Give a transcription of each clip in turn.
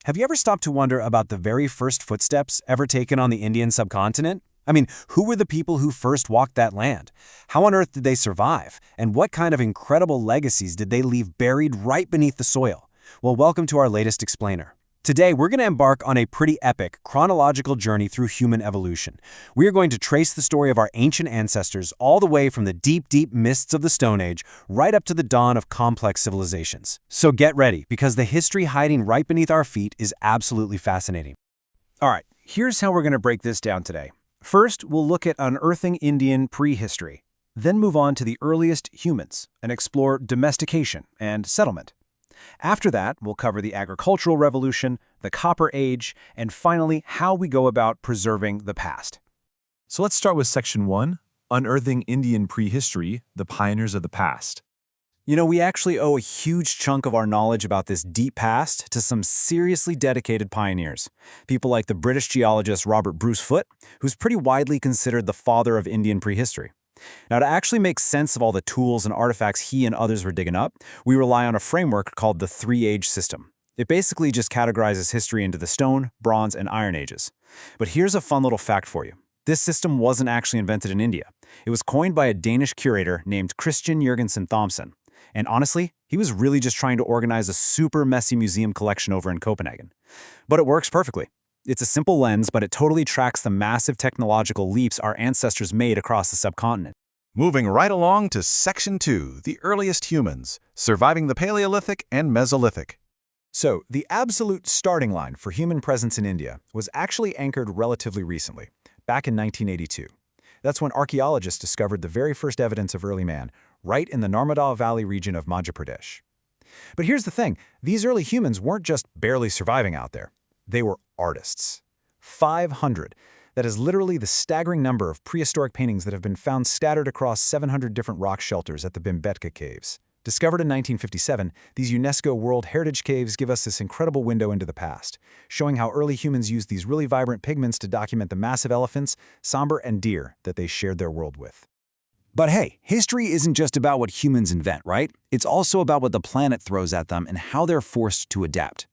Have you ever stopped to wonder about the very first footsteps ever taken on the Indian subcontinent? I mean, who were the people who first walked that land? How on earth did they survive? And what kind of incredible legacies did they leave buried right beneath the soil? Well, welcome to our latest explainer. Today, we're going to embark on a pretty epic, chronological journey through human evolution. We are going to trace the story of our ancient ancestors all the way from the deep, deep mists of the Stone Age right up to the dawn of complex civilizations. So get ready, because the history hiding right beneath our feet is absolutely fascinating. All right, here's how we're going to break this down today. First, we'll look at unearthing Indian prehistory, then move on to the earliest humans and explore domestication and settlement. After that, we'll cover the agricultural revolution, the Copper Age, and finally, how we go about preserving the past. So let's start with Section 1, Unearthing Indian Prehistory, the Pioneers of the Past. You know, we actually owe a huge chunk of our knowledge about this deep past to some seriously dedicated pioneers. People like the British geologist Robert Bruce Foote, who's pretty widely considered the father of Indian prehistory. Now, to actually make sense of all the tools and artifacts he and others were digging up, we rely on a framework called the three-age system. It basically just categorizes history into the Stone, Bronze, and Iron Ages. But here's a fun little fact for you. This system wasn't actually invented in India. It was coined by a Danish curator named Christian Jørgensen Thomsen. And honestly, he was really just trying to organize a super messy museum collection over in Copenhagen. But it works perfectly. It's a simple lens, but it totally tracks the massive technological leaps our ancestors made across the subcontinent. Moving right along to Section 2, the earliest humans, surviving the Paleolithic and Mesolithic. So, the absolute starting line for human presence in India was actually anchored relatively recently, back in 1982. That's when archaeologists discovered the very first evidence of early man, right in the Narmada Valley region of Madhya Pradesh. But here's the thing, these early humans weren't just barely surviving out there. They were artists. 500. That is literally the staggering number of prehistoric paintings that have been found scattered across 700 different rock shelters at the Bhimbetka caves. Discovered in 1957, these UNESCO World Heritage Caves give us this incredible window into the past, showing how early humans used these really vibrant pigments to document the massive elephants, sambar, and deer that they shared their world with. But hey, history isn't just about what humans invent, right? It's also about what the planet throws at them and how they're forced to adapt.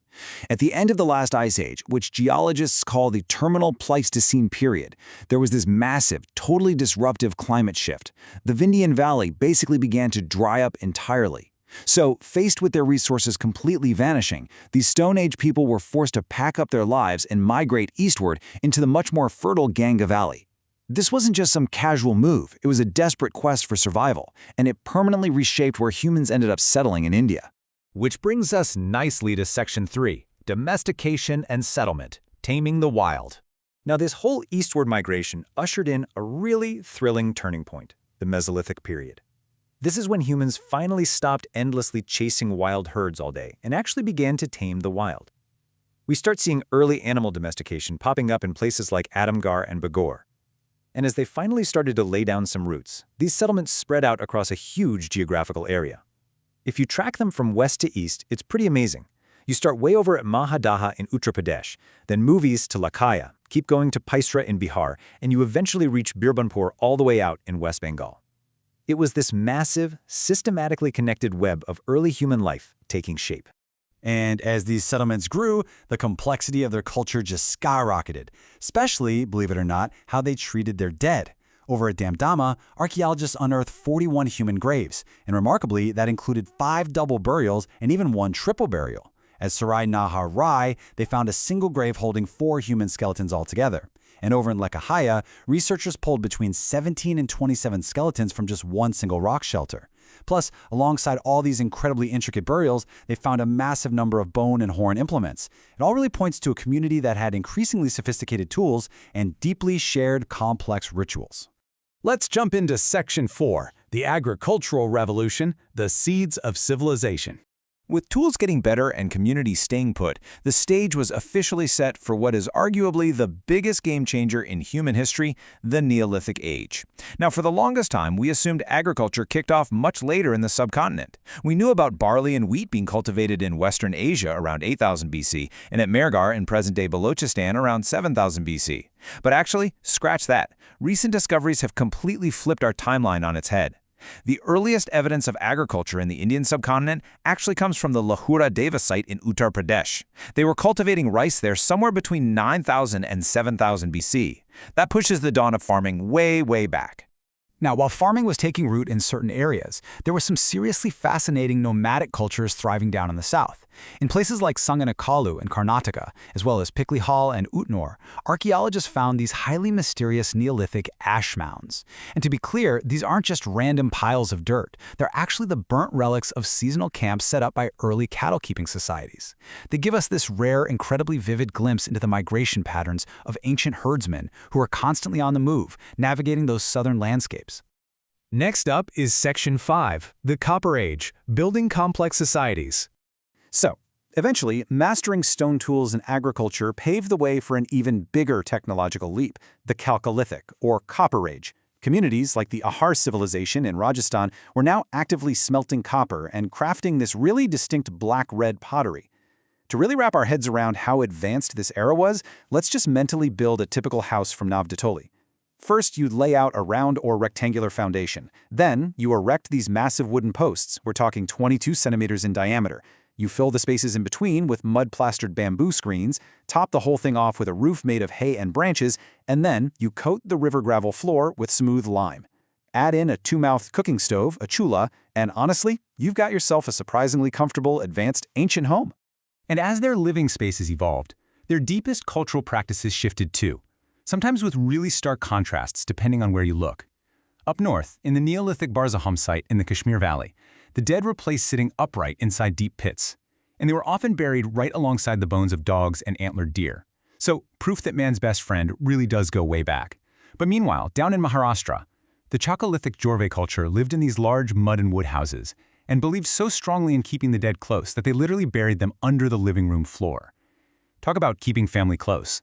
At the end of the last ice age, which geologists call the terminal Pleistocene period, there was this massive, totally disruptive climate shift. The Vindhyan Valley basically began to dry up entirely. So, faced with their resources completely vanishing, these Stone Age people were forced to pack up their lives and migrate eastward into the much more fertile Ganga Valley. This wasn't just some casual move, it was a desperate quest for survival, and it permanently reshaped where humans ended up settling in India. Which brings us nicely to Section 3, Domestication and Settlement, Taming the Wild. Now, this whole eastward migration ushered in a really thrilling turning point, the Mesolithic period. This is when humans finally stopped endlessly chasing wild herds all day and actually began to tame the wild. We start seeing early animal domestication popping up in places like Adamgar and Bagor. And as they finally started to lay down some roots, these settlements spread out across a huge geographical area. If you track them from west to east, it's pretty amazing. You start way over at Mahadaha in Uttar Pradesh, then move east to Lakaya, keep going to Paisra in Bihar, and you eventually reach Birbhanpur all the way out in West Bengal. It was this massive, systematically connected web of early human life taking shape. And as these settlements grew, the complexity of their culture just skyrocketed, especially, believe it or not, how they treated their dead. Over at Damdama, archaeologists unearthed 41 human graves, and remarkably, that included 5 double burials and even 1 triple burial. At Sarai Nahar Rai, they found a single grave holding 4 human skeletons altogether. And over in Lekahaya, researchers pulled between 17 and 27 skeletons from just one single rock shelter. Plus, alongside all these incredibly intricate burials, they found a massive number of bone and horn implements. It all really points to a community that had increasingly sophisticated tools and deeply shared complex rituals. Let's jump into Section 4, the Agricultural Revolution, the Seeds of Civilization. With tools getting better and communities staying put, the stage was officially set for what is arguably the biggest game changer in human history, the Neolithic Age. Now, for the longest time, we assumed agriculture kicked off much later in the subcontinent. We knew about barley and wheat being cultivated in Western Asia around 8000 BC and at Mehrgarh in present-day Balochistan around 7000 BC. But actually, scratch that. Recent discoveries have completely flipped our timeline on its head. The earliest evidence of agriculture in the Indian subcontinent actually comes from the Lahuradeva site in Uttar Pradesh. They were cultivating rice there somewhere between 9,000 and 7,000 BC. That pushes the dawn of farming way, way back. Now, while farming was taking root in certain areas, there were some seriously fascinating nomadic cultures thriving down in the south. In places like Sanganakalu in Karnataka, as well as Piklihal and Utnor, archaeologists found these highly mysterious Neolithic ash mounds. And to be clear, these aren't just random piles of dirt. They're actually the burnt relics of seasonal camps set up by early cattle-keeping societies. They give us this rare, incredibly vivid glimpse into the migration patterns of ancient herdsmen who are constantly on the move, navigating those southern landscapes. Next up is Section 5, the Copper Age, Building Complex Societies. So, eventually, mastering stone tools in agriculture paved the way for an even bigger technological leap, the Chalcolithic, or Copper Age. Communities like the Ahar civilization in Rajasthan were now actively smelting copper and crafting this really distinct black-red pottery. To really wrap our heads around how advanced this era was, let's just mentally build a typical house from Navdatoli. First, you lay out a round or rectangular foundation. Then, you erect these massive wooden posts, we're talking 22 centimeters in diameter. You fill the spaces in between with mud-plastered bamboo screens, top the whole thing off with a roof made of hay and branches, and then you coat the river gravel floor with smooth lime. Add in a two-mouthed cooking stove, a chula, and honestly, you've got yourself a surprisingly comfortable, advanced, ancient home. And as their living spaces evolved, their deepest cultural practices shifted too, sometimes with really stark contrasts depending on where you look. Up north, in the Neolithic Burzahom site in the Kashmir Valley, the dead were placed sitting upright inside deep pits, and they were often buried right alongside the bones of dogs and antlered deer. So, proof that man's best friend really does go way back. But meanwhile, down in Maharashtra, the Chalcolithic Jorwe culture lived in these large mud and wood houses and believed so strongly in keeping the dead close that they literally buried them under the living room floor. Talk about keeping family close.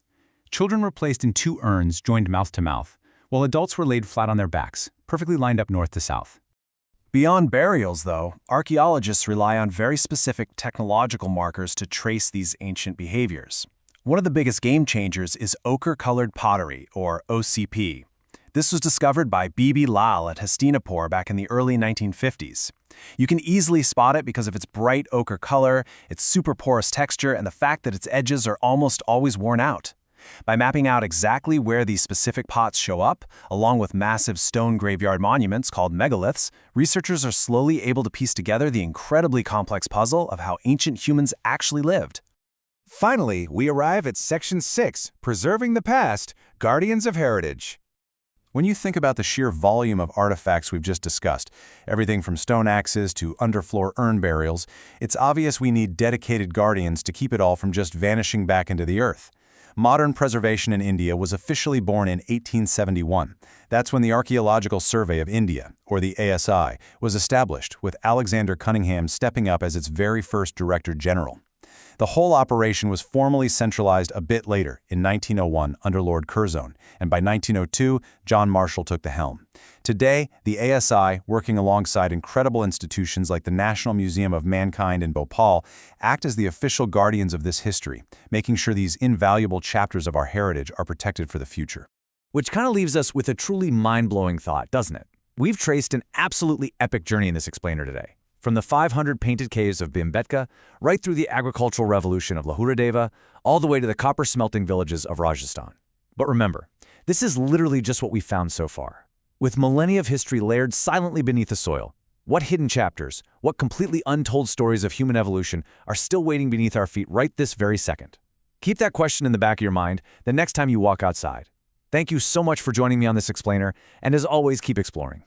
Children were placed in two urns joined mouth to mouth, while adults were laid flat on their backs, perfectly lined up north to south. Beyond burials, though, archaeologists rely on very specific technological markers to trace these ancient behaviors. One of the biggest game changers is ochre-colored pottery, or OCP. This was discovered by B.B. Lal at Hastinapur back in the early 1950s. You can easily spot it because of its bright ochre color, its super porous texture, and the fact that its edges are almost always worn out. By mapping out exactly where these specific pots show up, along with massive stone graveyard monuments called megaliths, researchers are slowly able to piece together the incredibly complex puzzle of how ancient humans actually lived. Finally, we arrive at Section 6, Preserving the Past, Guardians of Heritage. When you think about the sheer volume of artifacts we've just discussed, everything from stone axes to underfloor urn burials, it's obvious we need dedicated guardians to keep it all from just vanishing back into the earth. Modern preservation in India was officially born in 1871. That's when the Archaeological Survey of India, or the ASI, was established, with Alexander Cunningham stepping up as its very first Director General. The whole operation was formally centralized a bit later, in 1901, under Lord Curzon, and by 1902, John Marshall took the helm. Today, the ASI, working alongside incredible institutions like the National Museum of Mankind in Bhopal, act as the official guardians of this history, making sure these invaluable chapters of our heritage are protected for the future. Which kind of leaves us with a truly mind-blowing thought, doesn't it? We've traced an absolutely epic journey in this explainer today. From the 500 painted caves of Bhimbetka, right through the agricultural revolution of Lahuradeva, all the way to the copper smelting villages of Rajasthan. But remember, this is literally just what we've found so far. With millennia of history layered silently beneath the soil, what hidden chapters, what completely untold stories of human evolution are still waiting beneath our feet right this very second? Keep that question in the back of your mind the next time you walk outside. Thank you so much for joining me on this explainer, and as always, keep exploring.